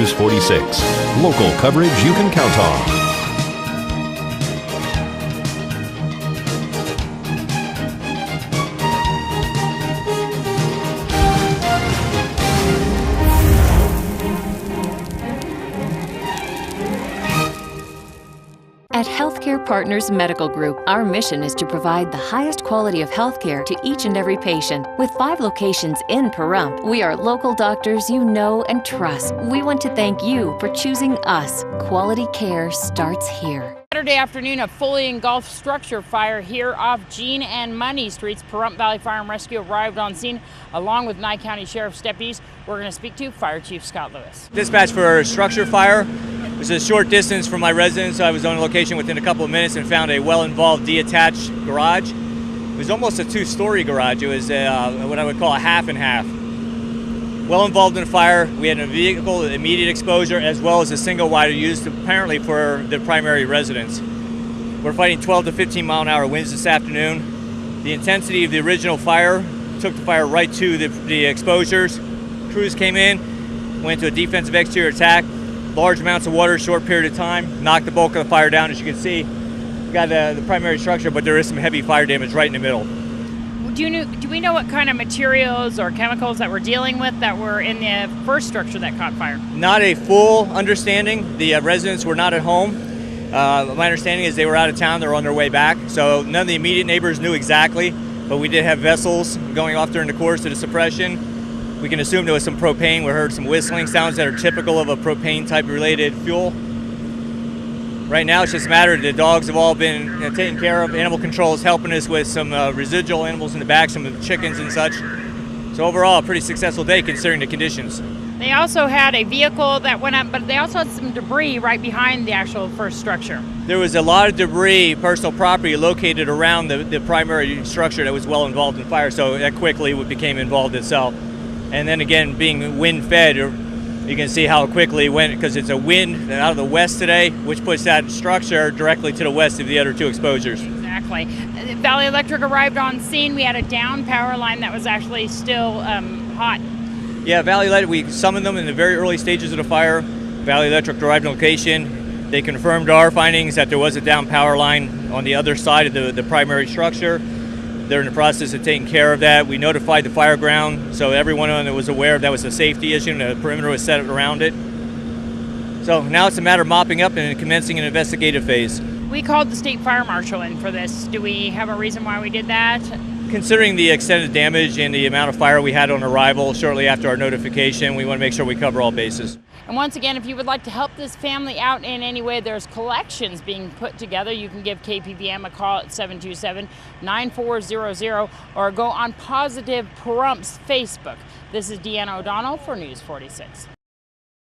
News 46. Local coverage you can count on. At Healthcare Partners Medical Group, our mission is to provide the highest quality of healthcare to each and every patient. With 5 locations in Pahrump, we are local doctors you know and trust. We want to thank you for choosing us. Quality care starts here. Saturday afternoon, a fully engulfed structure fire here off Jeane and Money Streets. Pahrump Valley Fire and Rescue arrived on scene along with Nye County Sheriff's deputies. We're going to speak to Fire Chief Scott Lewis. Dispatch for a structure fire. It was a short distance from my residence, so I was on location within a couple of minutes and found a well-involved detached garage. It was almost a 2-story garage. It was what I would call a half and half. Well involved in the fire. We had a vehicle immediate exposure as well as a single wider used apparently for the primary residence. We're fighting 12 to 15 mile an hour winds this afternoon. The intensity of the original fire took the fire right to the exposures. Crews came in, went to a defensive exterior attack. Large amounts of water, short period of time, knocked the bulk of the fire down. As you can see, we got the primary structure, but there is some heavy fire damage right in the middle. Do we know what kind of materials or chemicals that we're dealing with that were in the first structure that caught fire? Not a full understanding. The residents were not at home. My understanding is they were out of town. They were on their way back. So none of the immediate neighbors knew exactly, but we did have vessels going off during the course of the suppression. We can assume there was some propane. We heard some whistling sounds that are typical of a propane type related fuel. Right now it's just a matter the dogs have all been taken care of. Animal control is helping us with some residual animals in the back, some chickens and such. So overall, a pretty successful day considering the conditions. They also had a vehicle that went up, but they also had some debris right behind the actual first structure. There was a lot of debris, personal property located around the primary structure that was well involved in fire, so that quickly became involved itself. And then again, being wind fed, you can see how quickly it went because it's a wind out of the west today, which puts that structure directly to the west of the other 2 exposures. Exactly. Valley Electric arrived on scene. We had a down power line that was actually still hot. Yeah, Valley Electric, we summoned them in the very early stages of the fire. Valley Electric arrived on location. They confirmed our findings that there was a down power line on the other side of the primary structure. They're in the process of taking care of that. We notified the fire ground, so everyone that was aware that was a safety issue and the perimeter was set around it. So now it's a matter of mopping up and commencing an investigative phase. We called the state fire marshal in for this. Do we have a reason why we did that? Considering the extended damage and the amount of fire we had on arrival shortly after our notification, we want to make sure we cover all bases. And once again, if you would like to help this family out in any way, there's collections being put together. You can give KPVM a call at 727-9400 or go on Positive Pahrump's Facebook. This is Deanna O'Donnell for News 46.